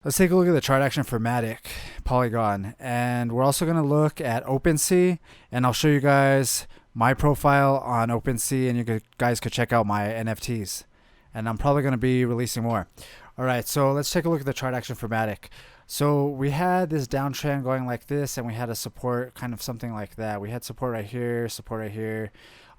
Let's take a look at the chart action for MATIC, Polygon, and we're also going to look at OpenSea, and I'll show you guys my profile on OpenSea, and guys could check out my NFTs, and I'm probably going to be releasing more. Alright, so let's take a look at the chart action for MATIC. So we had this downtrend going like this, and we had a support kind of something like that. We had support right here,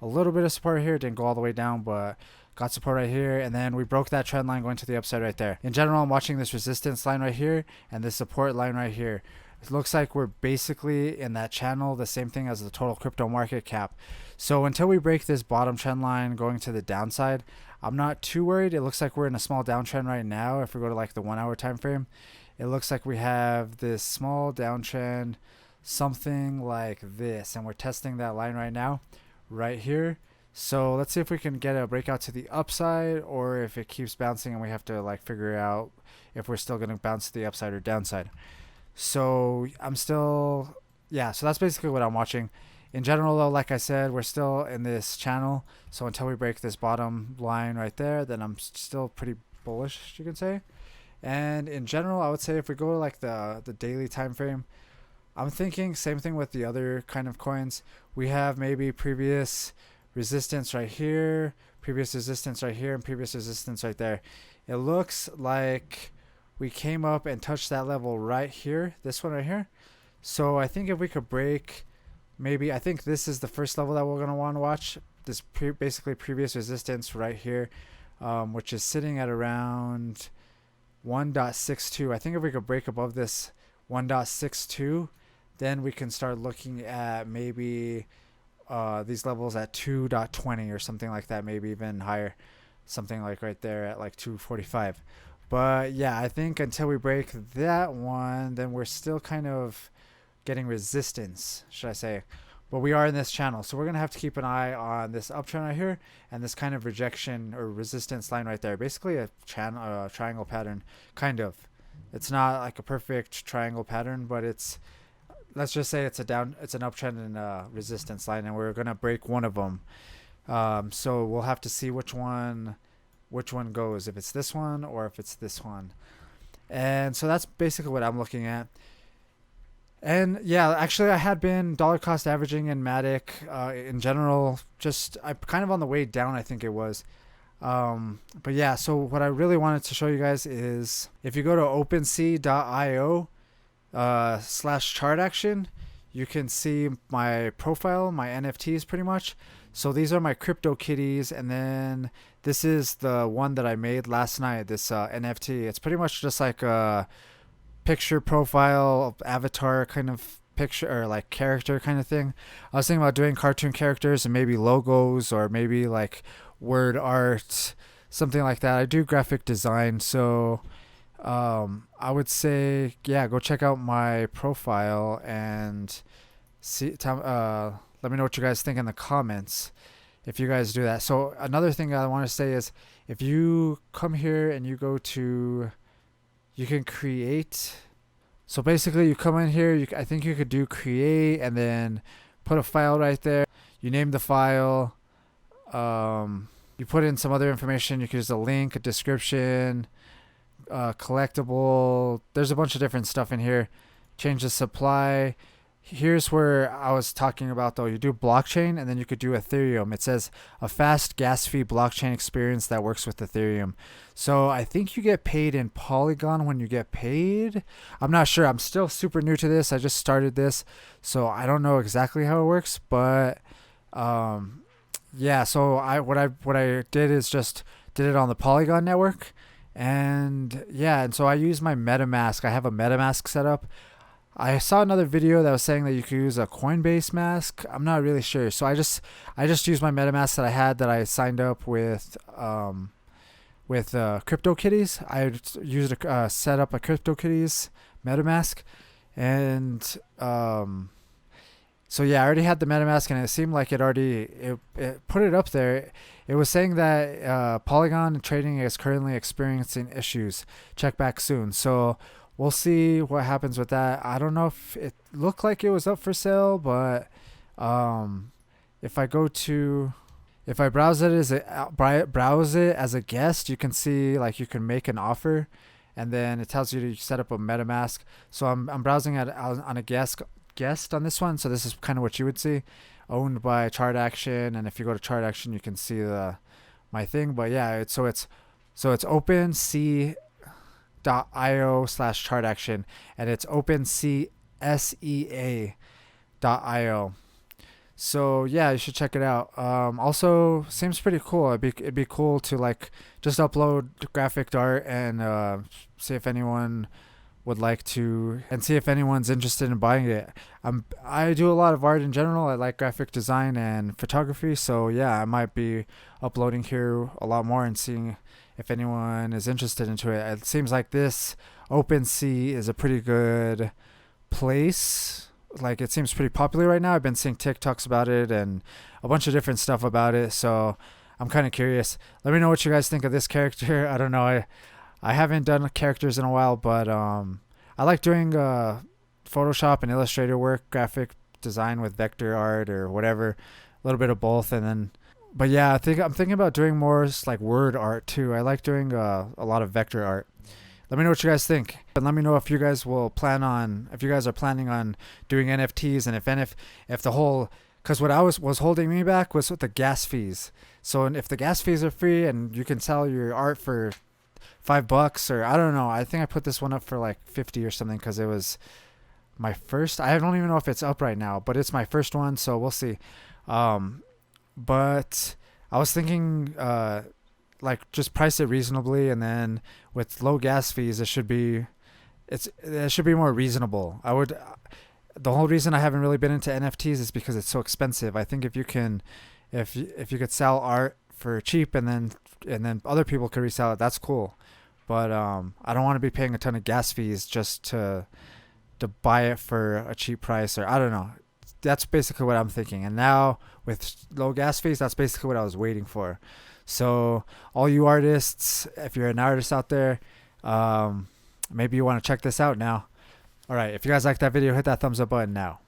a little bit of support here, didn't go all the way down, but got support right here, and then we broke that trend line going to the upside right there. In general, I'm watching this resistance line right here and this support line right here. It looks like we're basically in that channel, the same thing as the total crypto market cap. So until we break this bottom trend line going to the downside, I'm not too worried. It looks like we're in a small downtrend right now. If we go to like the 1 hour time frame, it looks like we have this small downtrend, something like this, and we're testing that line right now right here. So let's see if we can get a breakout to the upside, or if it keeps bouncing and we have to like figure out if we're still going to bounce to the upside or downside. So so that's basically what I'm watching. In general though, like I said, we're still in this channel, so until we break this bottom line right there, then I'm still pretty bullish, you can say. And in general, I would say if we go to like the daily time frame, I'm thinking same thing with the other kind of coins. We have maybe previous resistance right here, previous resistance right here, and previous resistance right there. It looks like we came up and touched that level right here, this one right here. So I think if we could break, maybe I think this is the first level that we're going to want to watch, this basically previous resistance right here, which is sitting at around 1.62. I think if we could break above this 1.62, then we can start looking at maybe these levels at 2.20 or something like that, maybe even higher, something like right there at like 2.45. But yeah, I think until we break that one, then we're still kind of getting resistance, should I say. But we are in this channel, so we're going to have to keep an eye on this uptrend right here and this kind of rejection or resistance line right there. Basically a triangle pattern, kind of. It's not like a perfect triangle pattern, but it's, let's just say it's an uptrend and a resistance line, and we're going to break one of them. So we'll have to see which one goes, if it's this one or if it's this one. And so that's basically what I'm looking at. And yeah, actually I had been dollar cost averaging in MATIC in general, I'm kind of on the way down, I think it was. But yeah, so what I really wanted to show you guys is if you go to OpenSea.io /chart action, you can see my profile, my NFTs pretty much. So these are my crypto kitties, and then this is the one that I made last night, this NFT. It's pretty much just like a picture profile avatar kind of picture, or like character kind of thing. I was thinking about doing cartoon characters and maybe logos, or maybe like word art, something like that. I do graphic design, so I would say, yeah, go check out my profile and let me know what you guys think in the comments if you guys do that. So another thing I want to say is, if you come here and you go to, you can create. So basically you come in here, I think you could do create and then put a file right there. You name the file. You put in some other information. You could use a link, a description, collectible. There's a bunch of different stuff in here. Change the supply. Here's where I was talking about though. You do blockchain, and then you could do Ethereum. It says a fast gas fee blockchain experience that works with Ethereum. So I think you get paid in Polygon when you get paid. I'm not sure. I'm still super new to this. I just started this, so I don't know exactly how it works. But yeah. So what I did is just did it on the Polygon network, and yeah. And so I use my MetaMask. I have a MetaMask set up. I saw another video that was saying that you could use a Coinbase mask. I'm not really sure. So I just used my MetaMask that I had, that I signed up with CryptoKitties. I used set up a CryptoKitties MetaMask, and so yeah, I already had the MetaMask, and it seemed like it put it up there. It was saying that Polygon trading is currently experiencing issues. Check back soon. So we'll see what happens with that. I don't know if it looked like it was up for sale, but if I browse it as a guest, you can see like you can make an offer, and then it tells you to set up a MetaMask. So I'm browsing on a guest on this one. So this is kind of what you would see, owned by Chart Action, and if you go to Chart Action, you can see my thing. But yeah, it's OpenSea.io/chart action, and it's OpenSea.io. So yeah, you should check it out. Also seems pretty cool. It'd be cool to like just upload graphic art and see if anyone would like to, and see if anyone's interested in buying it. I do a lot of art in general. I like graphic design and photography, so yeah, I might be uploading here a lot more and seeing if anyone is interested into it. It seems like this OpenSea is a pretty good place. Like, it seems pretty popular right now. I've been seeing TikToks about it and a bunch of different stuff about it, so I'm kind of curious. Let me know what you guys think of this character. I don't know. I haven't done characters in a while, but I like doing Photoshop and Illustrator work, graphic design with vector art or whatever, a little bit of both, and then. But yeah, I'm thinking about doing more like word art too. I like doing a lot of vector art. Let me know what you guys think, and let me know if you guys are planning on doing NFTs, and if the whole, because what was holding me back was with the gas fees. So if the gas fees are free and you can sell your art for $5, or I don't know, I think I put this one up for like 50 or something because it was my first. I don't even know if it's up right now, but it's my first one, so we'll see. But I was thinking like just price it reasonably, and then with low gas fees it should be more reasonable. The whole reason I haven't really been into NFTs is because it's so expensive. I think if you could sell art for cheap, and then other people could resell it, that's cool. But I don't want to be paying a ton of gas fees just to buy it for a cheap price, or I don't know. That's basically what I'm thinking. And now with low gas fees, that's basically what I was waiting for. So all you artists, if you're an artist out there, maybe you want to check this out now. All right, if you guys like that video, hit that thumbs up button now.